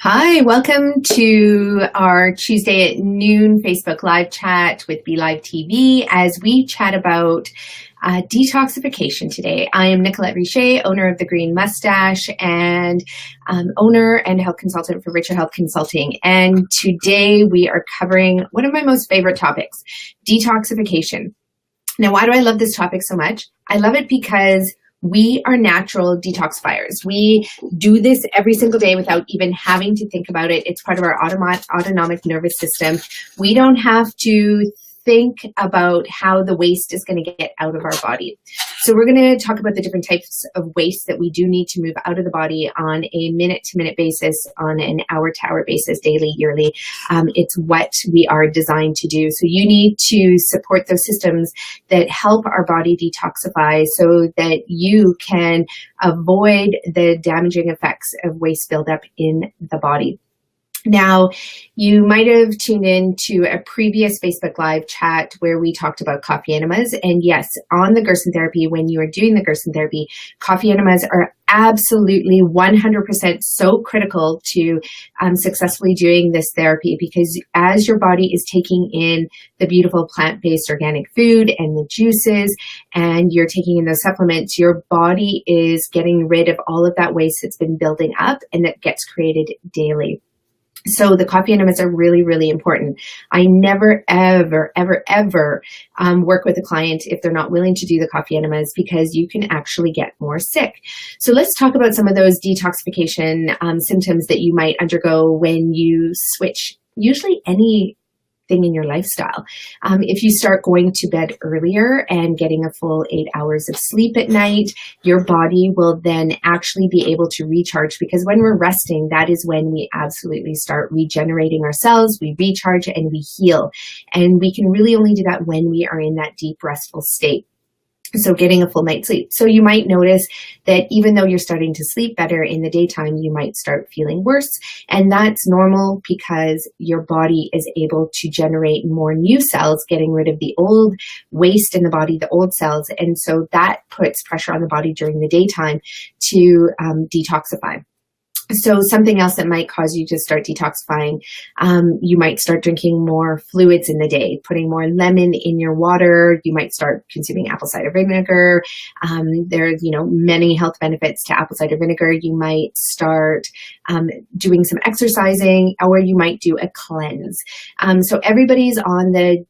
Hi, welcome to our Tuesday at noon Facebook live chat with Be Live TV as we chat about detoxification today. I am Nicolette, owner of The Green Mustache and owner and health consultant for Richer Health Consulting. And today we are covering one of my most favorite topics, detoxification. Now, why do I love this topic so much? I love it because we are natural detoxifiers. We do this every single day without even having to think about it. It's part of our autonomic nervous system. We don't have to think about how the waste is going to get out of our body. So we're going to talk about the different types of waste that we do need to move out of the body on a minute-to-minute basis, on an hour-to-hour basis, daily, yearly. It's what we are designed to do. So you need to support those systems that help our body detoxify so that you can avoid the damaging effects of waste buildup in the body. Now, you might have tuned in to a previous Facebook Live chat where we talked about coffee enemas. And yes, on the Gerson Therapy, when you are doing the Gerson Therapy, coffee enemas are absolutely 100% so critical to successfully doing this therapy, because as your body is taking in the beautiful plant-based organic food and the juices, and you're taking in those supplements, your body is getting rid of all of that waste that's been building up and that gets created daily. So the coffee enemas are really, really important. I never, ever, ever, ever work with a client if they're not willing to do the coffee enemas, because you can actually get more sick. So let's talk about some of those detoxification symptoms that you might undergo when you switch usually anything in your lifestyle. If you start going to bed earlier and getting a full 8 hours of sleep at night, your body will then actually be able to recharge, because when we're resting, that is when we absolutely start regenerating ourselves, we recharge and we heal. And we can really only do that when we are in that deep restful state. So getting a full night's sleep. So you might notice that even though you're starting to sleep better in the daytime, you might start feeling worse. And that's normal because your body is able to generate more new cells, getting rid of the old waste in the body, the old cells. And so that puts pressure on the body during the daytime to detoxify. So something else that might cause you to start detoxifying, you might start drinking more fluids in the day, putting more lemon in your water. You might start consuming apple cider vinegar. There's, many health benefits to apple cider vinegar. You might start doing some exercising, or you might do a cleanse. So everybody's on the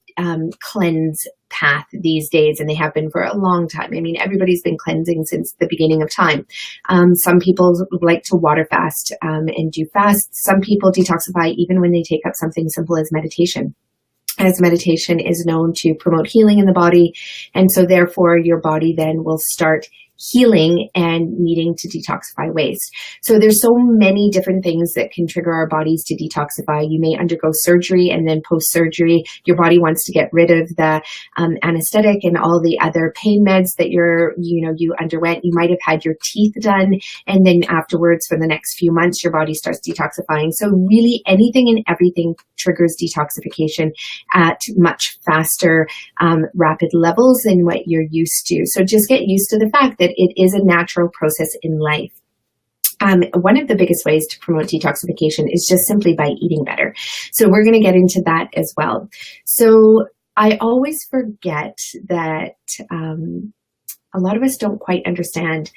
cleanse path these days, and they have been for a long time. I mean, everybody's been cleansing since the beginning of time. Some people like to water fast and do fast. Some people detoxify even when they take up something simple as meditation, as meditation is known to promote healing in the body. And so therefore your body then will start healing and needing to detoxify waste. So there's so many different things that can trigger our bodies to detoxify. You may undergo surgery, and then post-surgery, your body wants to get rid of the anesthetic and all the other pain meds that you underwent. You might have had your teeth done, and then afterwards, for the next few months, your body starts detoxifying. So really anything and everything triggers detoxification at much faster, rapid levels than what you're used to. So just get used to the fact that it is a natural process in life. One of the biggest ways to promote detoxification is just simply by eating better. So we're going to get into that as well. So I always forget that a lot of us don't quite understand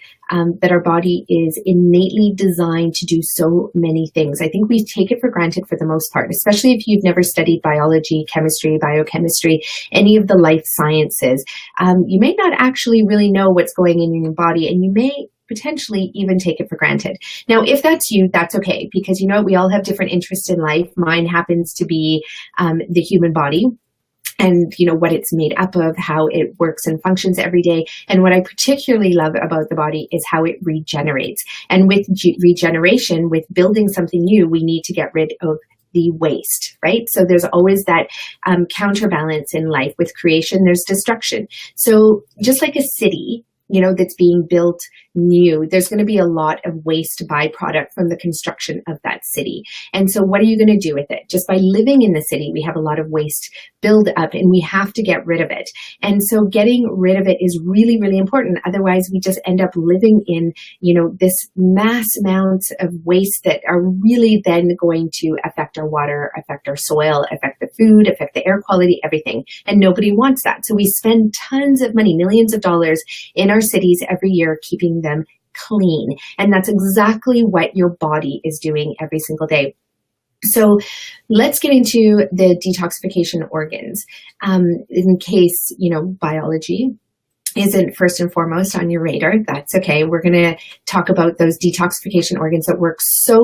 that our body is innately designed to do so many things. I think we take it for granted for the most part, especially if you've never studied biology, chemistry, biochemistry, any of the life sciences. You may not actually really know what's going on in your body, and you may potentially even take it for granted. Now, if that's you, that's okay, because we all have different interests in life. Mine happens to be the human body, and what it's made up of, how it works and functions every day. And what I particularly love about the body is how it regenerates. And with regeneration, with building something new, we need to get rid of the waste, right? So there's always that counterbalance in life. With creation, there's destruction. So just like a city that's being built new, there's going to be a lot of waste byproduct from the construction of that city. And so what are you going to do with it? Just by living in the city, we have a lot of waste build up and we have to get rid of it. And so getting rid of it is really, really important. Otherwise, we just end up living in, this mass amounts of waste that are really then going to affect our water, affect our soil, affect the food, affect the air quality, everything. And nobody wants that. So we spend tons of money, millions of dollars in our cities every year, keeping them clean. And that's exactly what your body is doing every single day. So let's get into the detoxification organs. In case, biology isn't first and foremost on your radar, that's okay. We're going to talk about those detoxification organs that work so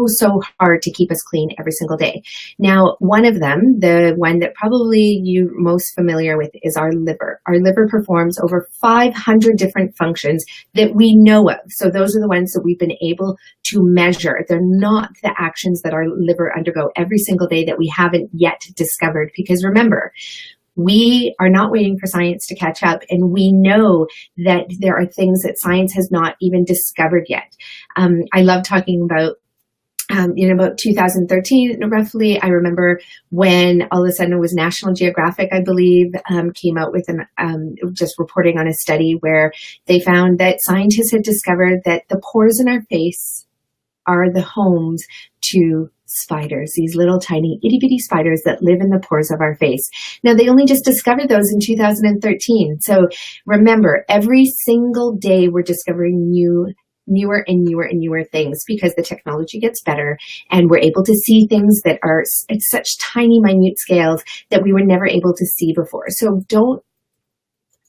hard to keep us clean every single day. Now, one of them, the one that probably you're most familiar with, is our liver. Our liver performs over 500 different functions that we know of. So those are the ones that we've been able to measure. They're not the actions that our liver undergo every single day that we haven't yet discovered. Because remember, we are not waiting for science to catch up, and we know that there are things that science has not even discovered yet. I love talking about in about 2013, roughly, I remember when all of a sudden it was National Geographic, I believe, came out with just reporting on a study where they found that scientists had discovered that the pores in our face are the homes to spiders, these little tiny itty bitty spiders that live in the pores of our face. Now, they only just discovered those in 2013. So remember, every single day we're discovering newer and newer things, because the technology gets better and we're able to see things that are at such tiny, minute scales that we were never able to see before. So don't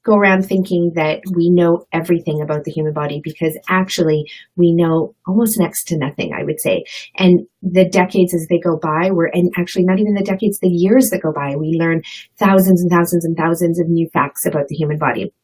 go around thinking that we know everything about the human body, because actually we know almost next to nothing, I would say. And the decades as they go by, and actually not even the decades, the years that go by, we learn thousands and thousands and thousands of new facts about the human body.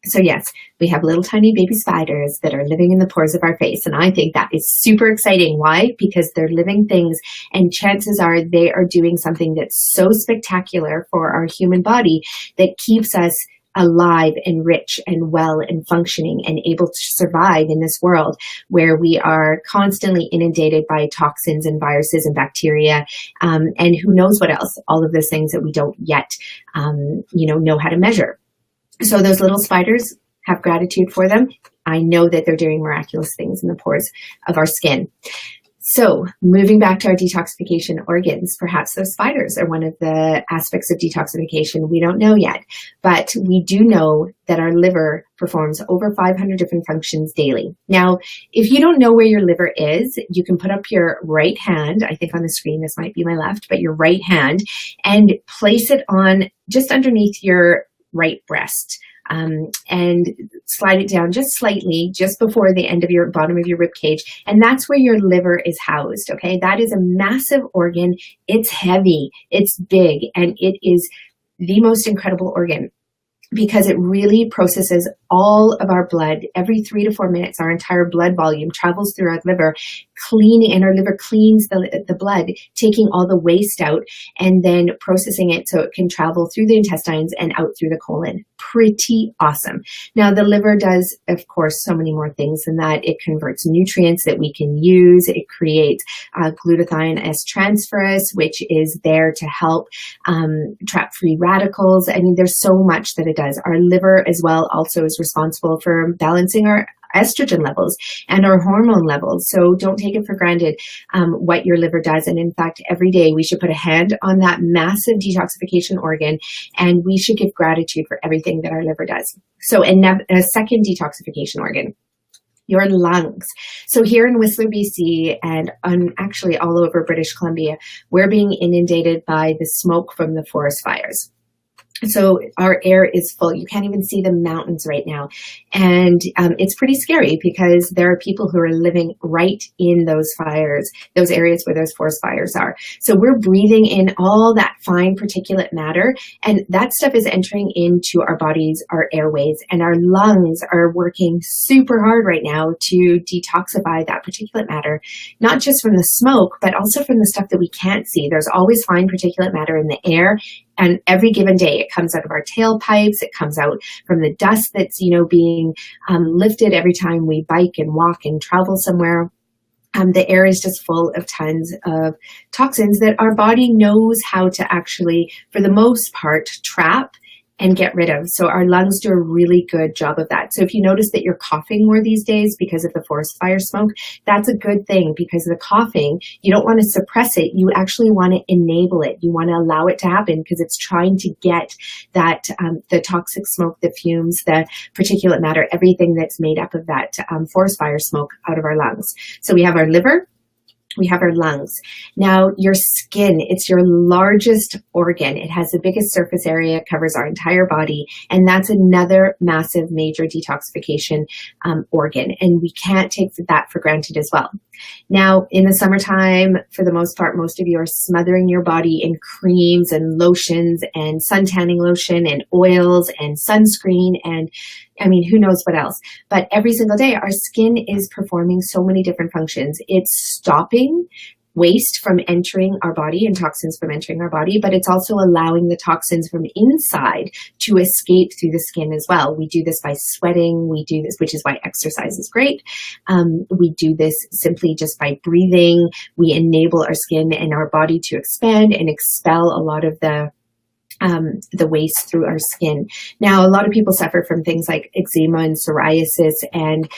So yes, we have little tiny baby spiders that are living in the pores of our face. And I think that is super exciting. Why? Because they're living things, and chances are they are doing something that's so spectacular for our human body that keeps us alive and rich and well and functioning and able to survive in this world where we are constantly inundated by toxins and viruses and bacteria, and who knows what else, all of those things that we don't yet know how to measure. So those little spiders, have gratitude for them. I know that they're doing miraculous things in the pores of our skin. So moving back to our detoxification organs, perhaps those spiders are one of the aspects of detoxification we don't know yet, but we do know that our liver performs over 500 different functions daily. Now, if you don't know where your liver is, you can put up your right hand. I think on the screen, this might be my left, but your right hand, and place it on just underneath your right breast. And slide it down just slightly, just before the end of your bottom of your rib cage. And that's where your liver is housed. Okay. That is a massive organ. It's heavy, it's big, and it is the most incredible organ, because it really processes all of our blood. Every 3 to 4 minutes, our entire blood volume travels through our liver, and our liver cleans the blood, taking all the waste out and then processing it so it can travel through the intestines and out through the colon. Pretty awesome. Now, the liver does, of course, so many more things than that. It converts nutrients that we can use. It creates glutathione S-transferase, which is there to help trap free radicals. I mean, there's so much that it does. Our liver as well also is responsible for balancing our estrogen levels and our hormone levels. So don't take it for granted what your liver does. And in fact, every day we should put a hand on that massive detoxification organ, and we should give gratitude for everything that our liver does. So a second detoxification organ, your lungs. So here in Whistler, BC, and actually all over British Columbia, we're being inundated by the smoke from the forest fires. So our air is full. You can't even see the mountains right now. And it's pretty scary, because there are people who are living right in those fires, those areas where those forest fires are. So we're breathing in all that fine particulate matter, and that stuff is entering into our bodies, our airways, and our lungs are working super hard right now to detoxify that particulate matter, not just from the smoke, but also from the stuff that we can't see. There's always fine particulate matter in the air And every given day, it comes out of our tailpipes. It comes out from the dust that's, being lifted every time we bike and walk and travel somewhere. The air is just full of tons of toxins that our body knows how to actually, for the most part, trap and get rid of. So our lungs do a really good job of that. So if you notice that you're coughing more these days because of the forest fire smoke, that's a good thing, because the coughing, you don't want to suppress it. You actually want to enable it. You want to allow it to happen, because it's trying to get that, the toxic smoke, the fumes, the particulate matter, everything that's made up of that forest fire smoke out of our lungs. So we have our liver. We have our lungs. Now, your skin, it's your largest organ. It has the biggest surface area, covers our entire body, and that's another massive major detoxification organ, and we can't take that for granted as well. Now, in the summertime, for the most part, most of you are smothering your body in creams and lotions and sun tanning lotion and oils and sunscreen and who knows what else. But every single day, our skin is performing so many different functions. It's stopping waste from entering our body and toxins from entering our body, but it's also allowing the toxins from inside to escape through the skin as well. We do this by sweating. We do this, which is why exercise is great. We do this simply just by breathing. We enable our skin and our body to expand and expel a lot of the waste through our skin. Now, a lot of people suffer from things like eczema and psoriasis and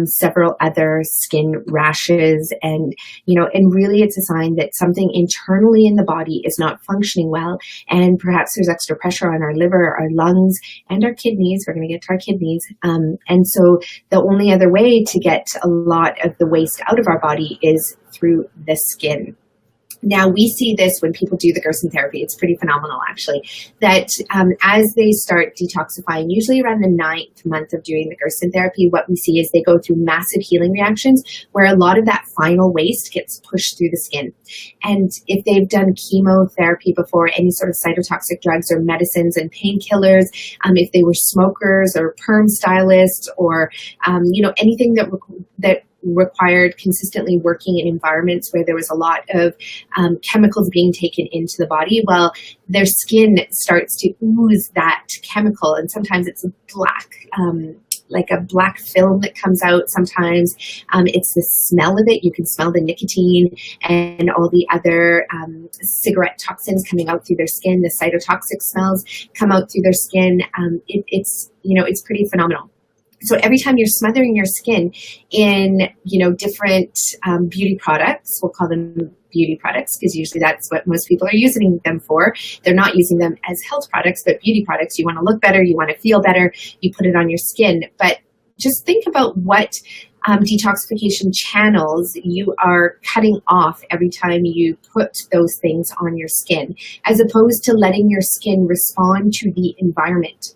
several other skin rashes, and really it's a sign that something internally in the body is not functioning well, and perhaps there's extra pressure on our liver, our lungs, and our kidneys. We're going to get to our kidneys. And so the only other way to get a lot of the waste out of our body is through the skin. Now, we see this when people do the Gerson Therapy. It's pretty phenomenal, actually, that as they start detoxifying, usually around the 9th month of doing the Gerson Therapy, what we see is they go through massive healing reactions where a lot of that final waste gets pushed through the skin. And if they've done chemotherapy before, any sort of cytotoxic drugs or medicines and painkillers, if they were smokers or perm stylists or, anything that required consistently working in environments where there was a lot of chemicals being taken into the body, well, their skin starts to ooze that chemical, and sometimes it's a black, like a black film that comes out. Sometimes it's the smell of it. You can smell the nicotine and all the other cigarette toxins coming out through their skin. The cytotoxic smells come out through their skin. It's pretty phenomenal. So every time you're smothering your skin in, different beauty products, we'll call them beauty products because usually that's what most people are using them for. They're not using them as health products, but beauty products. You want to look better, you want to feel better, you put it on your skin. But just think about what detoxification channels you are cutting off every time you put those things on your skin, as opposed to letting your skin respond to the environment.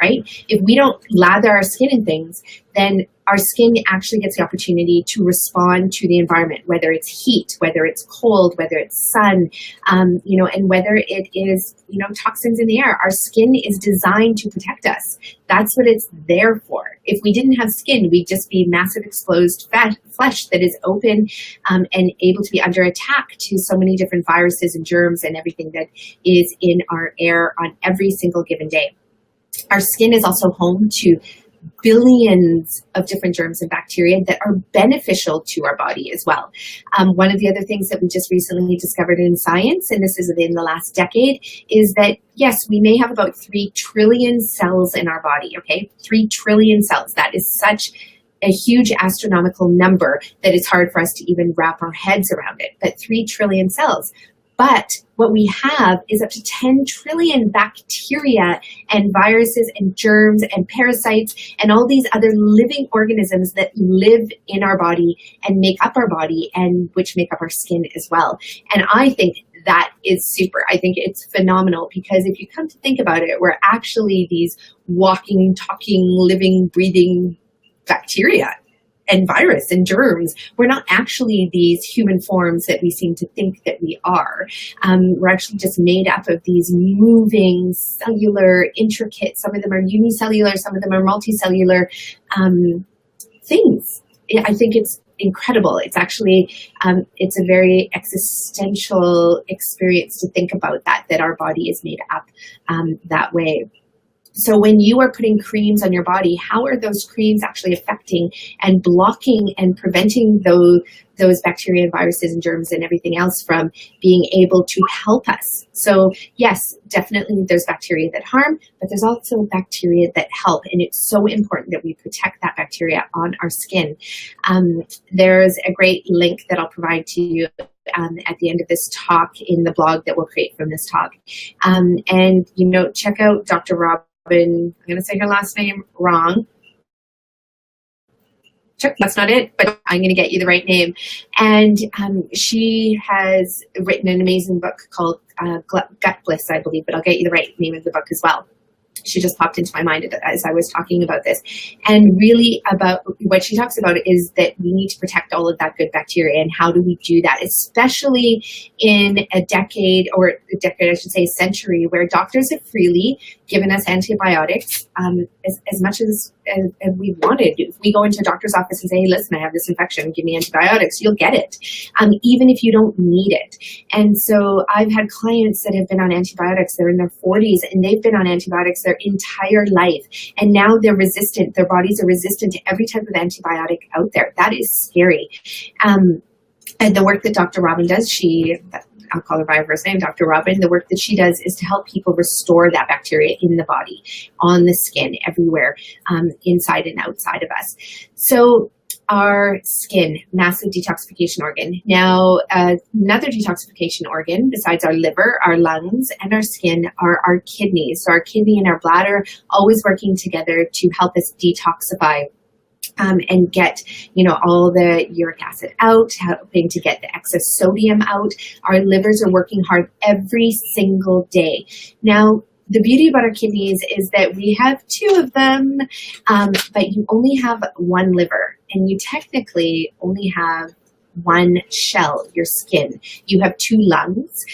Right? If we don't lather our skin in things, then our skin actually gets the opportunity to respond to the environment, whether it's heat, whether it's cold, whether it's sun, and whether it is, toxins in the air. Our skin is designed to protect us. That's what it's there for. If we didn't have skin, we'd just be massive exposed flesh that is open and able to be under attack to so many different viruses and germs and everything that is in our air on every single given day. Our skin is also home to billions of different germs and bacteria that are beneficial to our body as well. One of the other things that we just recently discovered in science, and this is within the last decade, is that yes, we may have about 3 trillion cells in our body, okay? 3 trillion cells. That is such a huge astronomical number that it's hard for us to even wrap our heads around it, but 3 trillion cells. But what we have is up to 10 trillion bacteria and viruses and germs and parasites and all these other living organisms that live in our body and make up our body and which make up our skin as well. And I think that is super. I think it's phenomenal because if you come to think about it, we're actually these walking, talking, living, breathing bacteria and virus and germs. We're not actually these human forms that we seem to think that we are. We're actually just made up of these moving, cellular, intricate, some of them are unicellular, some of them are multicellular things. I think it's incredible. It's actually, it's a very existential experience to think about that our body is made up that way. So when you are putting creams on your body, how are those creams actually affecting and blocking and preventing those bacteria and viruses and germs and everything else from being able to help us? So yes, definitely there's bacteria that harm, but there's also bacteria that help. And it's so important that we protect that bacteria on our skin. There's a great link that I'll provide to you at the end of this talk in the blog that we'll create from this talk. And, check out Dr. Robin. I'm going to say her last name wrong. That's not it, but I'm going to get you the right name. And she has written an amazing book called Gut Bliss, I believe, but I'll get you the right name of the book as well. She just popped into my mind as I was talking about this. And really about what she talks about is that we need to protect all of that good bacteria. And how do we do that? Especially in a century, where doctors have freely given us antibiotics as much as we wanted. If we go into a doctor's office and say, hey, listen, I have this infection, give me antibiotics, you'll get it, even if you don't need it. And so I've had clients that have been on antibiotics, they're in their 40s, and they've been on antibiotics their entire life. And now they're resistant, their bodies are resistant to every type of antibiotic out there. That is scary. And the work that Dr. Robin does, I'll call her by her first name, Dr. Robin. The work that she does is to help people restore that bacteria in the body, on the skin, everywhere, inside and outside of us. So our skin, massive detoxification organ. Now, another detoxification organ besides our liver, our lungs, and our skin are our kidneys. So our kidney and our bladder always working together to help us detoxify. And get, all the uric acid out, helping to get the excess sodium out. Our livers are working hard every single day. Now, the beauty about our kidneys is that we have two of them, but you only have one liver, and you technically only have one shell, your skin. You have two lungs,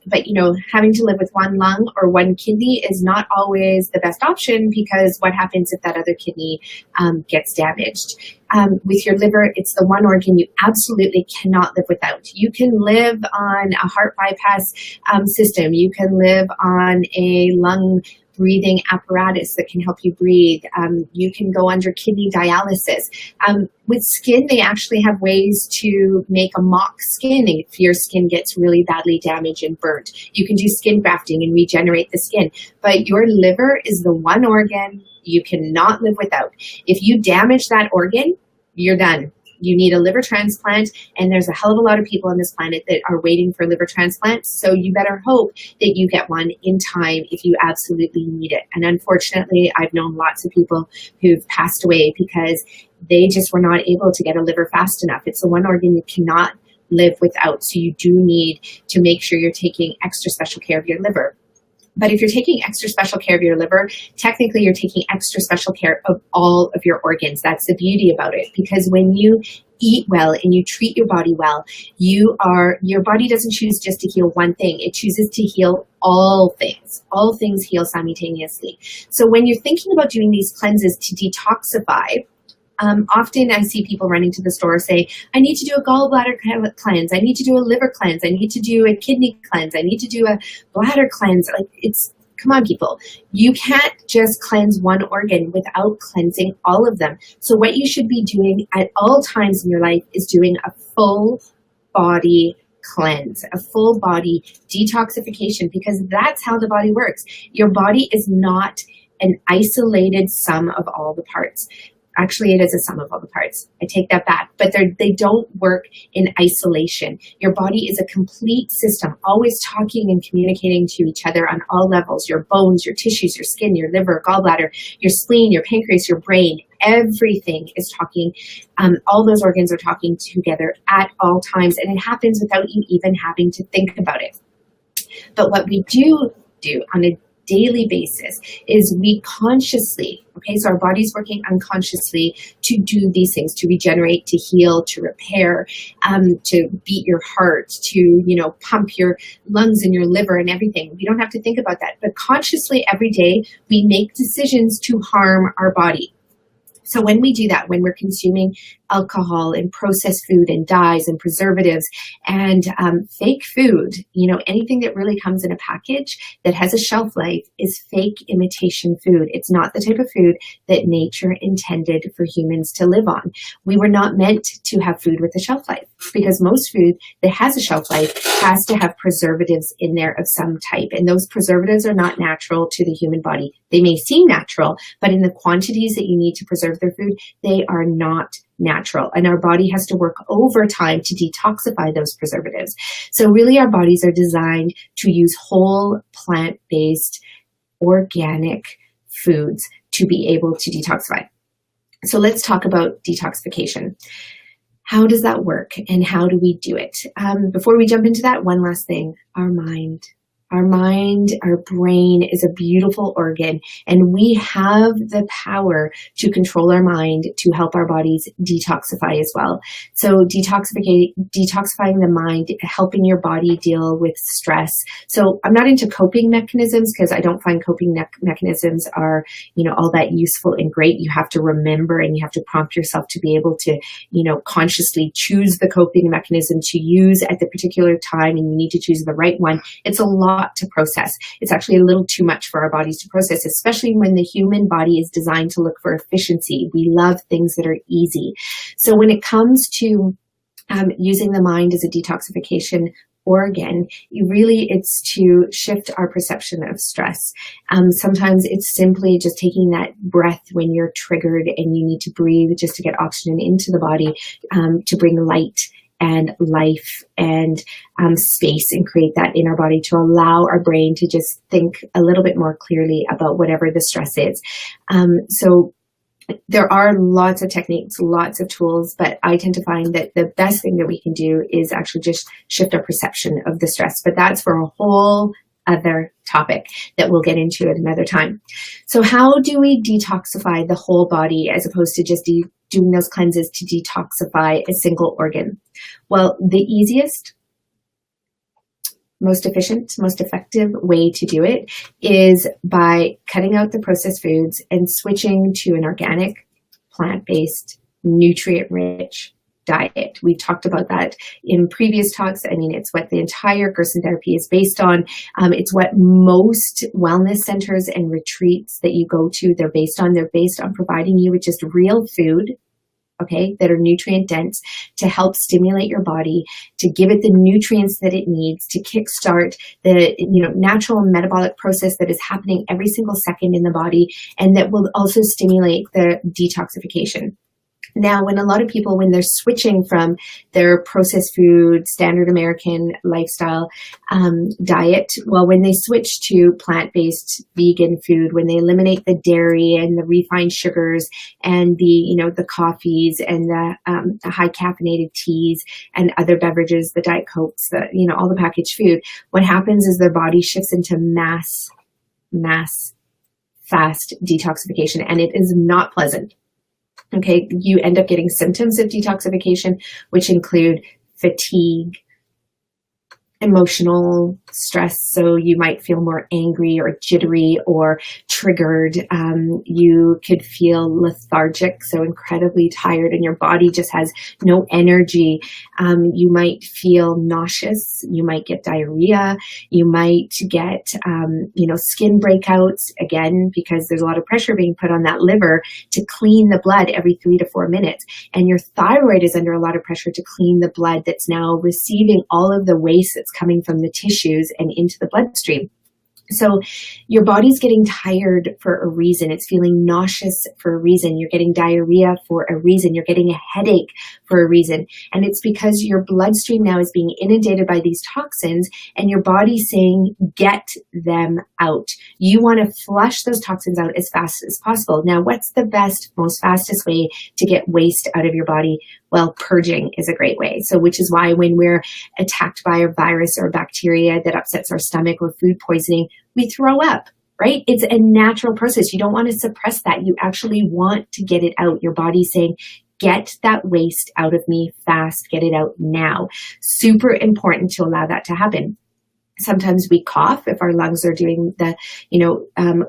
but having to live with one lung or one kidney is not always the best option, because what happens if that other kidney gets damaged? With your liver, it's the one organ you absolutely cannot live without. You can live on a heart bypass system. You can live on a lung breathing apparatus that can help you breathe. You can go under kidney dialysis. With skin, they actually have ways to make a mock skin if your skin gets really badly damaged and burnt. You can do skin grafting and regenerate the skin. But your liver is the one organ you cannot live without. If you damage that organ, you're done. You need a liver transplant, and there's a hell of a lot of people on this planet that are waiting for liver transplants, so you better hope that you get one in time if you absolutely need it. And unfortunately, I've known lots of people who've passed away because they just were not able to get a liver fast enough. It's the one organ you cannot live without, so you do need to make sure you're taking extra special care of your liver. But if you're taking extra special care of your liver, technically you're taking extra special care of all of your organs. That's the beauty about it, because when you eat well and you treat your body well, your body doesn't choose just to heal one thing. It chooses to heal all things. All things heal simultaneously. So when you're thinking about doing these cleanses to detoxify, often I see people running to the store say, I need to do a gallbladder cleanse. I need to do a liver cleanse. I need to do a kidney cleanse. I need to do a bladder cleanse. Come on, people. You can't just cleanse one organ without cleansing all of them. So what you should be doing at all times in your life is doing a full body cleanse, a full body detoxification, because that's how the body works. Your body is not an isolated sum of all the parts. Actually, it is a sum of all the parts. I take that back. But they don't work in isolation. Your body is a complete system, always talking and communicating to each other on all levels. Your bones, your tissues, your skin, your liver, gallbladder, your spleen, your pancreas, your brain. Everything is talking. All those organs are talking together at all times. And it happens without you even having to think about it. But what we do on a daily basis is we consciously, so our body's working unconsciously to do these things, to regenerate, to heal, to repair, to beat your heart, to, pump your lungs and your liver and everything. We don't have to think about that. But consciously every day, we make decisions to harm our body. So when we do that, when we're consuming alcohol and processed food and dyes and preservatives and fake food, anything that really comes in a package that has a shelf life is fake imitation food. It's not the type of food that nature intended for humans to live on. We were not meant to have food with a shelf life, because most food that has a shelf life has to have preservatives in there of some type. And those preservatives are not natural to the human body. They may seem natural, but in the quantities that you need to preserve their food, they are not natural. And our body has to work overtime to detoxify those preservatives. So really our bodies are designed to use whole plant-based organic foods to be able to detoxify. So let's talk about detoxification. How does that work and how do we do it? Before we jump into that, one last thing, our mind. Our mind, our brain is a beautiful organ, and we have the power to control our mind to help our bodies detoxify as well. So detoxifying the mind, helping your body deal with stress. So I'm not into coping mechanisms because I don't find coping mechanisms are, all that useful and great. You have to remember and you have to prompt yourself to be able to, consciously choose the coping mechanism to use at the particular time, and you need to choose the right one. It's a lot to process. It's actually a little too much for our bodies to process, especially when the human body is designed to look for efficiency. We love things that are easy. So when it comes to using the mind as a detoxification organ, it's to shift our perception of stress. Sometimes it's simply just taking that breath when you're triggered and you need to breathe just to get oxygen into the body, to bring light and life and space and create that in our body to allow our brain to just think a little bit more clearly about whatever the stress is. So there are lots of techniques, lots of tools, but I tend to find that the best thing that we can do is actually just shift our perception of the stress. But that's for a whole other topic that we'll get into at another time. So how do we detoxify the whole body as opposed to just doing those cleanses to detoxify a single organ? Well, the easiest, most efficient, most effective way to do it is by cutting out the processed foods and switching to an organic, plant-based, nutrient-rich diet. We talked about that in previous talks. I mean, it's what the entire Gerson Therapy is based on. It's what most wellness centers and retreats that you go to, they're based on. They're based on providing you with just real food, okay, that are nutrient dense to help stimulate your body, to give it the nutrients that it needs, to kickstart the natural metabolic process that is happening every single second in the body, and that will also stimulate the detoxification. Now, when they're switching from their processed food, standard American lifestyle diet, well, when they switch to plant-based vegan food, when they eliminate the dairy and the refined sugars and the coffees and the high caffeinated teas and other beverages, the Diet Cokes, all the packaged food, what happens is their body shifts into mass fast detoxification, and it is not pleasant. Okay, you end up getting symptoms of detoxification, which include fatigue, emotional stress. So you might feel more angry or jittery or triggered. You could feel lethargic, so incredibly tired, and your body just has no energy. You might feel nauseous. You might get diarrhea. You might get, skin breakouts, again, because there's a lot of pressure being put on that liver to clean the blood every 3 to 4 minutes. And your thyroid is under a lot of pressure to clean the blood that's now receiving all of the waste that's coming from the tissues and into the bloodstream. So your body's getting tired for a reason. It's feeling nauseous for a reason. You're getting diarrhea for a reason. You're getting a headache for a reason. And it's because your bloodstream now is being inundated by these toxins and your body's saying, get them out. You want to flush those toxins out as fast as possible. Now, what's the best, most fastest way to get waste out of your body? Well, purging is a great way. So which is why when we're attacked by a virus or a bacteria that upsets our stomach or food poisoning, we throw up, right? It's a natural process. You don't want to suppress that. You actually want to get it out. Your body's saying, get that waste out of me fast. Get it out now. Super important to allow that to happen. Sometimes we cough if our lungs are doing the,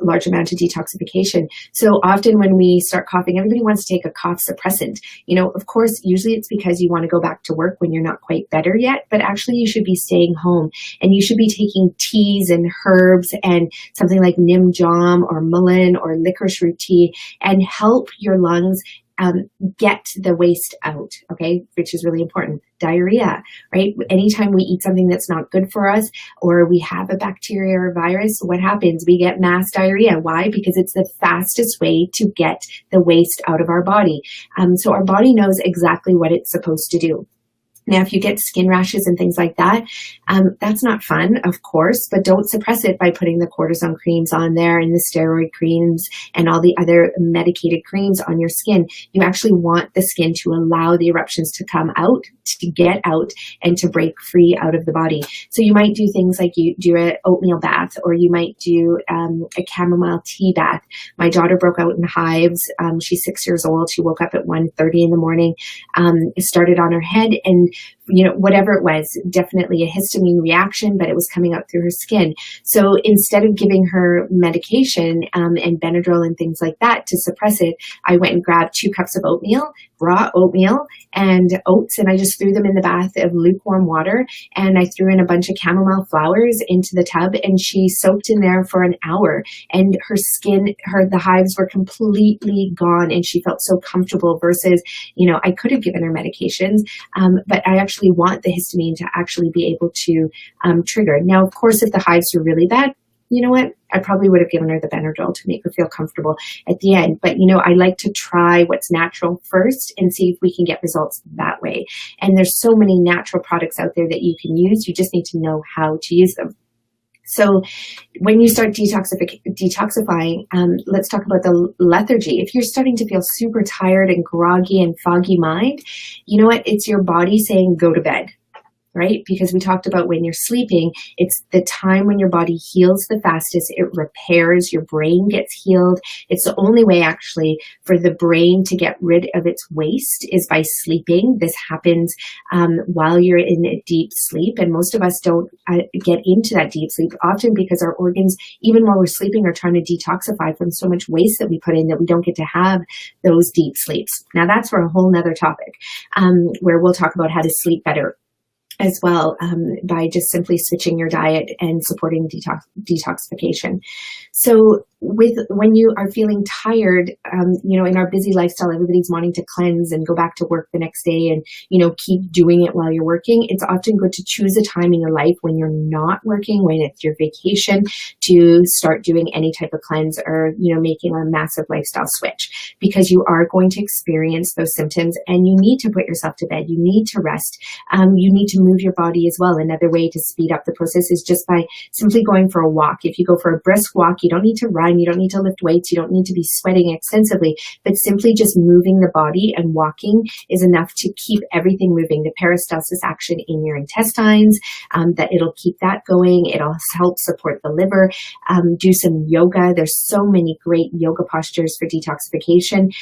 large amount of detoxification. So often when we start coughing, everybody wants to take a cough suppressant. Of course, usually it's because you want to go back to work when you're not quite better yet, but actually you should be staying home and you should be taking teas and herbs and something like neem jam or mullein or licorice root tea and help your lungs get the waste out, okay, which is really important. Diarrhea, right? Anytime we eat something that's not good for us or we have a bacteria or virus, what happens? We get mass diarrhea. Why? Because it's the fastest way to get the waste out of our body. So our body knows exactly what it's supposed to do. Now, if you get skin rashes and things like that, that's not fun, of course, but don't suppress it by putting the cortisone creams on there and the steroid creams and all the other medicated creams on your skin. You actually want the skin to allow the eruptions to come out, to get out, and to break free out of the body. So you might do things like you do an oatmeal bath, or you might do a chamomile tea bath. My daughter broke out in hives. She's 6 years old. She woke up at 1:30 in the morning. It started on her head, and whatever it was, definitely a histamine reaction, but it was coming out through her skin. So instead of giving her medication and Benadryl and things like that to suppress it, I went and grabbed 2 cups of oatmeal, raw oatmeal and oats, and I just threw them in the bath of lukewarm water, and I threw in a bunch of chamomile flowers into the tub, and she soaked in there for an hour, and her skin, the hives were completely gone, and she felt so comfortable versus, I could have given her medications, but I actually want the histamine to actually be able to trigger. Now, of course, if the hives were really bad, you know what? I probably would have given her the Benadryl to make her feel comfortable at the end. But, I like to try what's natural first and see if we can get results that way. And there's so many natural products out there that you can use. You just need to know how to use them. So when you start detoxifying, let's talk about the lethargy. If you're starting to feel super tired and groggy and foggy mind, you know what? It's your body saying, go to bed. Right? Because we talked about when you're sleeping, it's the time when your body heals the fastest. It repairs, your brain gets healed. It's the only way actually for the brain to get rid of its waste is by sleeping. This happens while you're in a deep sleep. And most of us don't get into that deep sleep often because our organs, even while we're sleeping, are trying to detoxify from so much waste that we put in that we don't get to have those deep sleeps. Now that's for a whole nother topic where we'll talk about how to sleep better as well, by just simply switching your diet and supporting detoxification. So when you are feeling tired, in our busy lifestyle, everybody's wanting to cleanse and go back to work the next day and, keep doing it while you're working. It's often good to choose a time in your life when you're not working, when it's your vacation, to start doing any type of cleanse or, making a massive lifestyle switch, because you are going to experience those symptoms and you need to put yourself to bed. You need to rest. You need to move your body as well. Another way to speed up the process is just by simply going for a walk. If you go for a brisk walk, you don't need to run. You don't need to lift weights. You don't need to be sweating extensively, but simply just moving the body and walking is enough to keep everything moving. The peristalsis action in your intestines, that it'll keep that going. It'll help support the liver. Do some yoga. There's so many great yoga postures for detoxification.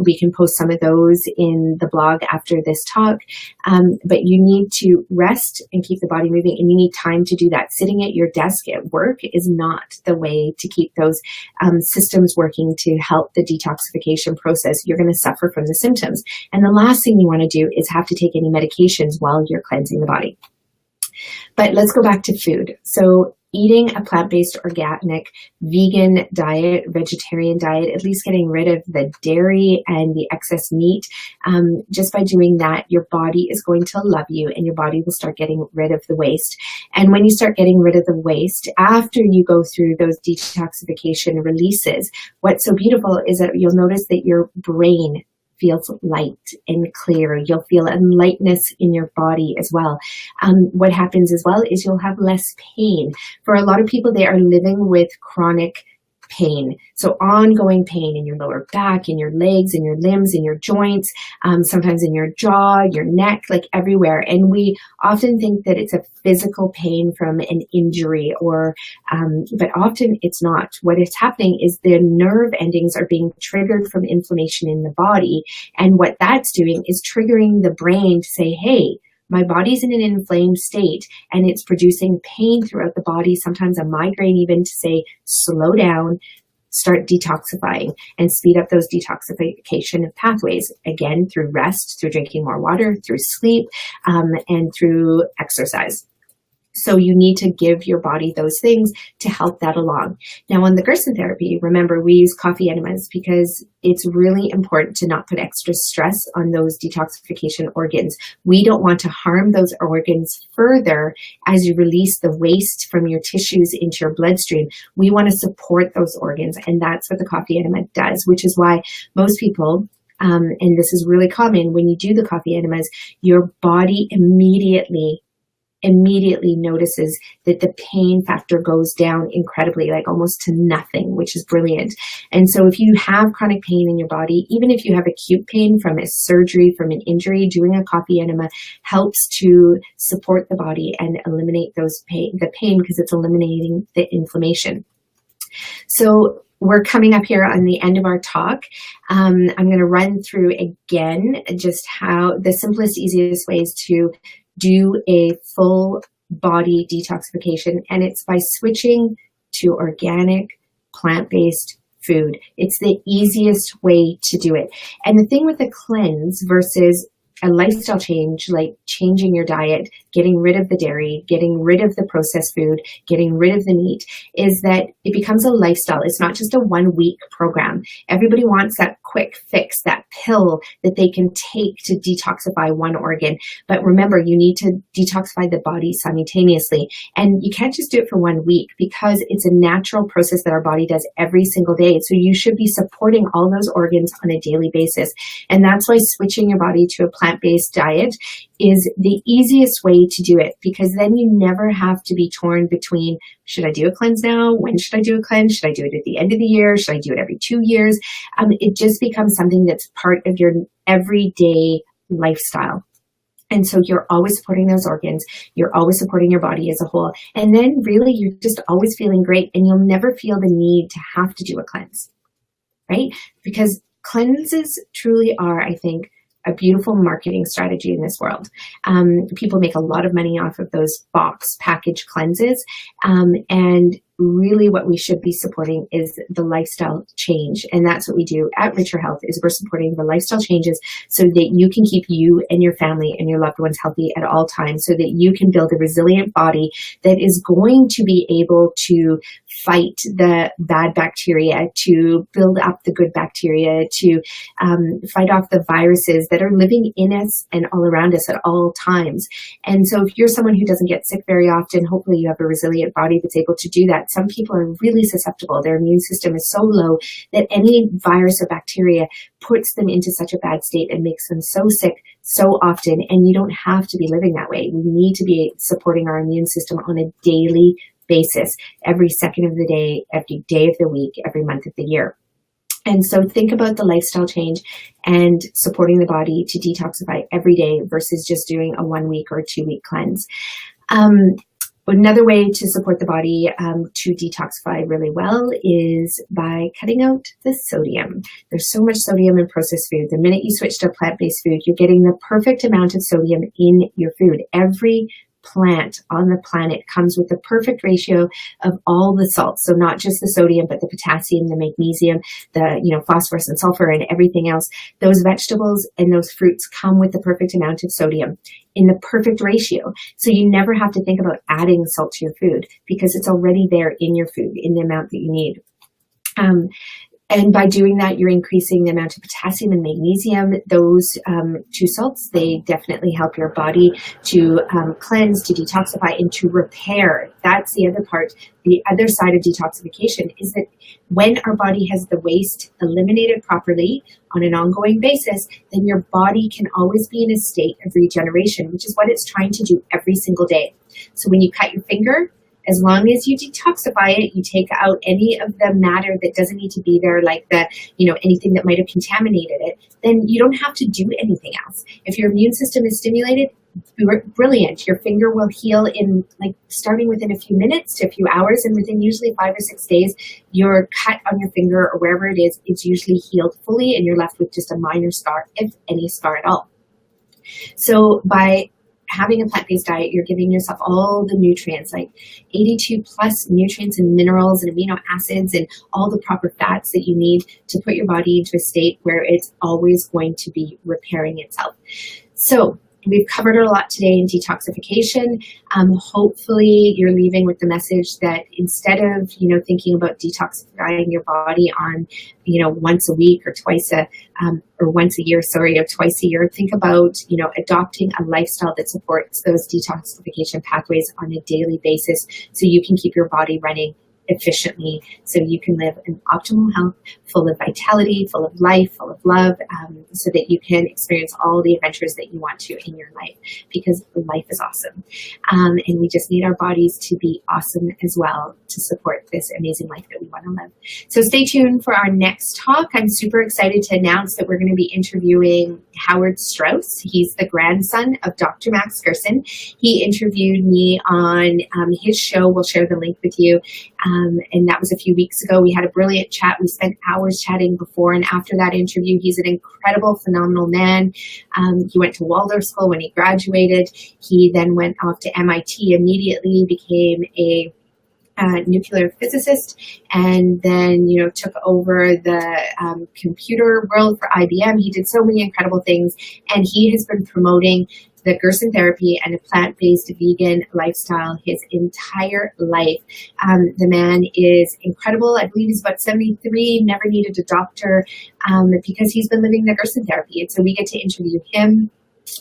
We can post some of those in the blog after this talk. But you need to rest and keep the body moving, and you need time to do that. Sitting at your desk at work is not the way to keep those systems working to help the detoxification process. You're going to suffer from the symptoms. And the last thing you want to do is have to take any medications while you're cleansing the body. But let's go back to food. So eating a plant-based, organic, vegan diet, vegetarian diet, at least getting rid of the dairy and the excess meat. Just by doing that, your body is going to love you and your body will start getting rid of the waste. And when you start getting rid of the waste, after you go through those detoxification releases, what's so beautiful is that you'll notice that your brain feels light and clear. You'll feel a lightness in your body as well. What happens as well is you'll have less pain. For a lot of people, they are living with chronic pain. So ongoing pain in your lower back, in your legs, in your limbs, in your joints, sometimes in your jaw, your neck, like everywhere. And we often think that it's a physical pain from an injury but often it's not. What is happening is the nerve endings are being triggered from inflammation in the body. And what that's doing is triggering the brain to say, hey, my body's in an inflamed state and it's producing pain throughout the body, sometimes a migraine even, to say, slow down, start detoxifying, and speed up those detoxification pathways, again, through rest, through drinking more water, through sleep, and through exercise. So you need to give your body those things to help that along. Now, on the Gerson Therapy, remember, we use coffee enemas because it's really important to not put extra stress on those detoxification organs. We don't want to harm those organs further as you release the waste from your tissues into your bloodstream. We want to support those organs, and that's what the coffee enema does, which is why most people, and this is really common, when you do the coffee enemas, your body immediately notices that the pain factor goes down incredibly, like almost to nothing, which is brilliant. And so if you have chronic pain in your body, even if you have acute pain from a surgery, from an injury, doing a coffee enema helps to support the body and eliminate the pain because it's eliminating the inflammation. So we're coming up here on the end of our talk. I'm going to run through again just how the simplest, easiest ways to do a full body detoxification, and it's by switching to organic, plant-based food. It's the easiest way to do it. And the thing with a cleanse versus a lifestyle change, like changing your diet, getting rid of the dairy, getting rid of the processed food, getting rid of the meat, is that it becomes a lifestyle. It's not just a 1 week program. Everybody wants that quick fix, that pill that they can take to detoxify one organ. But remember, you need to detoxify the body simultaneously. And you can't just do it for 1 week because it's a natural process that our body does every single day. So you should be supporting all those organs on a daily basis. And that's why switching your body to a plant-based diet is the easiest way to do it, because then you never have to be torn between, should I do a cleanse now? When should I do a cleanse? Should I do it at the end of the year? Should I do it every 2 years? It just becomes something that's part of your everyday lifestyle. And so you're always supporting those organs. You're always supporting your body as a whole. And then really you're just always feeling great, and you'll never feel the need to have to do a cleanse, right? Because cleanses truly are, I think, a beautiful marketing strategy in this world. People make a lot of money off of those box package cleanses. And really what we should be supporting is the lifestyle change. And that's what we do at Richer Health, is we're supporting the lifestyle changes so that you can keep you and your family and your loved ones healthy at all times, so that you can build a resilient body that is going to be able to fight the bad bacteria, to build up the good bacteria, to fight off the viruses that are living in us and all around us at all times. And so if you're someone who doesn't get sick very often, hopefully you have a resilient body that's able to do that. Some people are really susceptible. Their immune system is so low that any virus or bacteria puts them into such a bad state and makes them so sick so often. And you don't have to be living that way. We need to be supporting our immune system on a daily basis, every second of the day, every day of the week, every month of the year. And so think about the lifestyle change and supporting the body to detoxify every day versus just doing a 1 week or 2 week cleanse. Another way to support the body to detoxify really well is by cutting out the sodium. There's so much sodium in processed food. The minute you switch to plant-based food, you're getting the perfect amount of sodium in your food. Every plant on the planet comes with the perfect ratio of all the salts. So not just the sodium, but the potassium, the magnesium, the phosphorus and sulfur and everything else. Those vegetables and those fruits come with the perfect amount of sodium in the perfect ratio. So you never have to think about adding salt to your food because it's already there in your food in the amount that you need. And by doing that, you're increasing the amount of potassium and magnesium. Those two salts, they definitely help your body to cleanse, to detoxify, and to repair. That's the other part. The other side of detoxification is that when our body has the waste eliminated properly on an ongoing basis, then your body can always be in a state of regeneration, which is what it's trying to do every single day. So when you cut your finger, as long as you detoxify it, you take out any of the matter that doesn't need to be there, like anything that might have contaminated it, then you don't have to do anything else. If your immune system is stimulated, brilliant. Your finger will heal in starting within a few minutes to a few hours, and within usually 5 or 6 days, your cut on your finger or wherever it is, it's usually healed fully and you're left with just a minor scar, if any scar at all. So by having a plant-based diet, you're giving yourself all the nutrients, like 82 plus nutrients and minerals and amino acids and all the proper fats that you need to put your body into a state where it's always going to be repairing itself. So we've covered a lot today in detoxification. Hopefully you're leaving with the message that instead of, thinking about detoxifying your body on, once a week or twice a year, think about, adopting a lifestyle that supports those detoxification pathways on a daily basis so you can keep your body running efficiently, so you can live in optimal health, full of vitality, full of life, full of love, so that you can experience all the adventures that you want to in your life, because life is awesome. And we just need our bodies to be awesome as well to support this amazing life that we want to live. So stay tuned for our next talk. I'm super excited to announce that we're going to be interviewing Howard Strauss. He's the grandson of Dr. Max Gerson. He interviewed me on his show. We'll share the link with you. And that was a few weeks ago. We had a brilliant chat. We spent hours chatting before and after that interview. He's an incredible, phenomenal man. He went to Waldorf School when he graduated. He then went off to MIT immediately, became a nuclear physicist, and then, took over the computer world for IBM. He did so many incredible things, and he has been promoting the Gerson Therapy and a plant-based vegan lifestyle his entire life. The man is incredible. I believe he's about 73, never needed a doctor, because he's been living the Gerson Therapy. And so we get to interview him.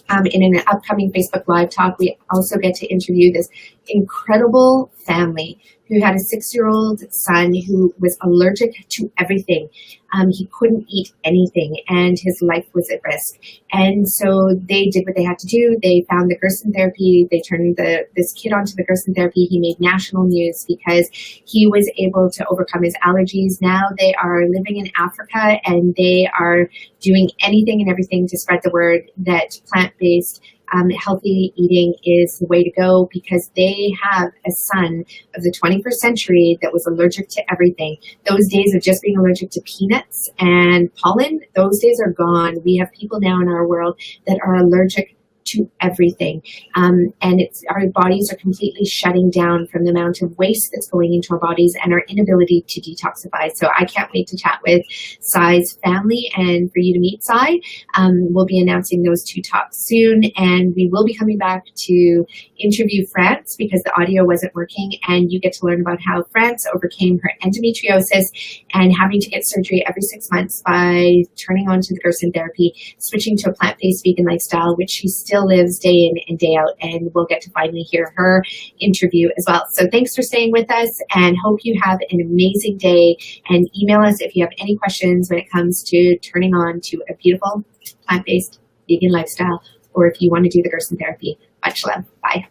In an upcoming Facebook Live talk, we also get to interview this incredible family who had a 6-year-old son who was allergic to everything. He couldn't eat anything, and his life was at risk. And so they did what they had to do. They found the Gerson Therapy. They turned this kid onto the Gerson Therapy. He made national news because he was able to overcome his allergies. Now they are living in Africa, and they are doing anything and everything to spread the word that plant-based healthy eating is the way to go, because they have a son of the 21st century that was allergic to everything. Those days of just being allergic to peanuts and pollen, those days are gone. We have people now in our world that are allergic to everything. And our bodies are completely shutting down from the amount of waste that's going into our bodies and our inability to detoxify. So I can't wait to chat with Sai's family and for you to meet Sai. We'll be announcing those 2 talks soon, and we will be coming back to interview France because the audio wasn't working, and you get to learn about how France overcame her endometriosis and having to get surgery every 6 months by turning on to the Gerson Therapy, switching to a plant-based vegan lifestyle, which she still lives day in and day out, and we'll get to finally hear her interview as well. So thanks for staying with us, and hope you have an amazing day, and email us if you have any questions when it comes to turning on to a beautiful plant-based vegan lifestyle, or if you want to do the Gerson Therapy. Much love. Bye.